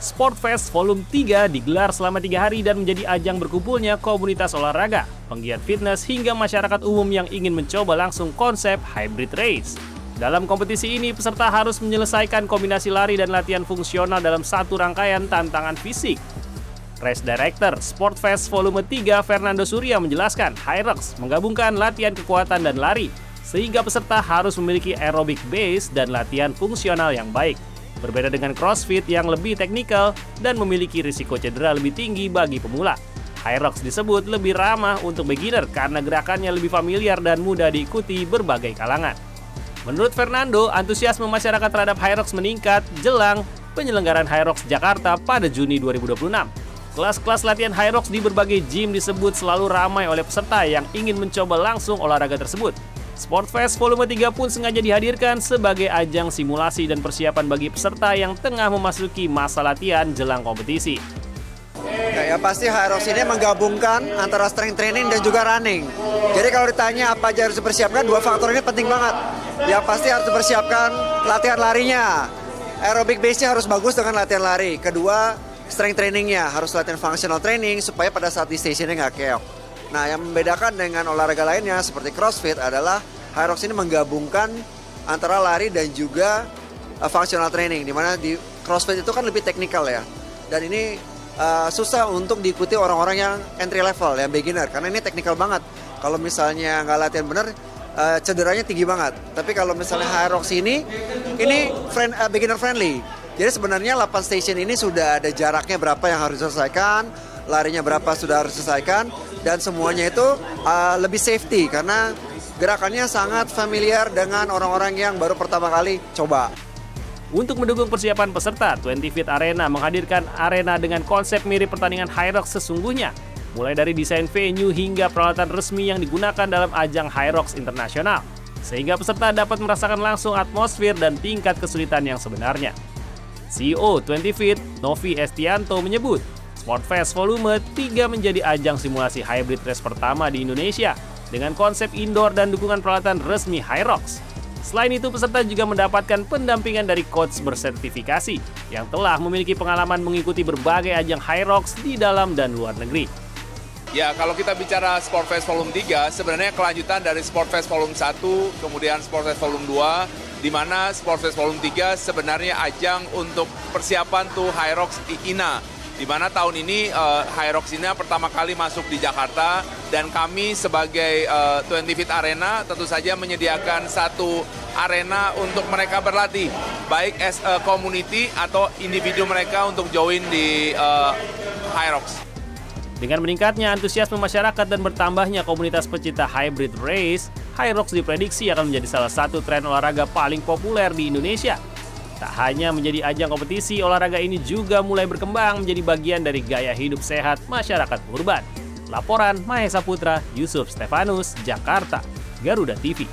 Sportfest Volume 3 digelar selama 3 hari dan menjadi ajang berkumpulnya komunitas olahraga, penggiat fitness hingga masyarakat umum yang ingin mencoba langsung konsep hybrid race. Dalam kompetisi ini, peserta harus menyelesaikan kombinasi lari dan latihan fungsional dalam satu rangkaian tantangan fisik. Race Director Sportfest Volume 3 Fernando Surya menjelaskan, Hyrox menggabungkan latihan kekuatan dan lari, sehingga peserta harus memiliki aerobic base dan latihan fungsional yang baik. Berbeda dengan CrossFit yang lebih teknikal dan memiliki risiko cedera lebih tinggi bagi pemula. Hyrox disebut lebih ramah untuk beginner karena gerakannya lebih familiar dan mudah diikuti berbagai kalangan. Menurut Fernando, antusiasme masyarakat terhadap Hyrox meningkat jelang penyelenggaraan Hyrox Jakarta pada Juni 2026. Kelas-kelas latihan Hyrox di berbagai gym disebut selalu ramai oleh peserta yang ingin mencoba langsung olahraga tersebut. Sportfest Volume 3 pun sengaja dihadirkan sebagai ajang simulasi dan persiapan bagi peserta yang tengah memasuki masa latihan jelang kompetisi. Ya pasti Hyrox ini menggabungkan antara strength training dan juga running. Jadi kalau ditanya apa aja harus dipersiapkan, dua faktor ini penting banget. Yang pasti harus dipersiapkan latihan larinya. Aerobic base-nya harus bagus dengan latihan lari. Kedua, strength trainingnya harus latihan functional training supaya pada saat di station-nya nggak keok. Nah, yang membedakan dengan olahraga lainnya seperti CrossFit adalah Hyrox ini menggabungkan antara lari dan juga functional training. Dimana di CrossFit itu kan lebih teknikal ya. Dan ini susah untuk diikuti orang-orang yang entry level, yang beginner. Karena ini teknikal banget. Kalau misalnya nggak latihan benar, cederanya tinggi banget. Tapi kalau misalnya Hyrox ini beginner friendly. Jadi sebenarnya 8 station ini sudah ada jaraknya berapa yang harus diselesaikan, larinya berapa sudah harus diselesaikan, dan semuanya itu lebih safety karena gerakannya sangat familiar dengan orang-orang yang baru pertama kali coba. Untuk mendukung persiapan peserta, 20 Fit Arena menghadirkan arena dengan konsep mirip pertandingan Hyrox sesungguhnya, mulai dari desain venue hingga peralatan resmi yang digunakan dalam ajang Hyrox Internasional, sehingga peserta dapat merasakan langsung atmosfer dan tingkat kesulitan yang sebenarnya. CEO 20 Fit, Novi Estianto menyebut, Sportfest Volume 3 menjadi ajang simulasi hybrid race pertama di Indonesia dengan konsep indoor dan dukungan peralatan resmi Hyrox. Selain itu, peserta juga mendapatkan pendampingan dari coach bersertifikasi yang telah memiliki pengalaman mengikuti berbagai ajang Hyrox di dalam dan luar negeri. Ya, kalau kita bicara Sportfest Volume 3, sebenarnya kelanjutan dari Sportfest Volume 1, kemudian Sportfest Volume 2, di mana Sportfest Volume 3 sebenarnya ajang untuk persiapan tuh Hyrox INA. Di mana tahun ini Hyrox INA pertama kali masuk di Jakarta, dan kami sebagai 20 Fit Arena tentu saja menyediakan satu arena untuk mereka berlatih, baik as a community atau individu mereka untuk join di Hyrox. Dengan meningkatnya antusiasme masyarakat dan bertambahnya komunitas pecinta hybrid race, Hyrox diprediksi akan menjadi salah satu tren olahraga paling populer di Indonesia. Tak hanya menjadi ajang kompetisi, olahraga ini juga mulai berkembang menjadi bagian dari gaya hidup sehat masyarakat urban. Laporan Mahesa Putra, Yusuf Stefanus, Jakarta, Garuda TV.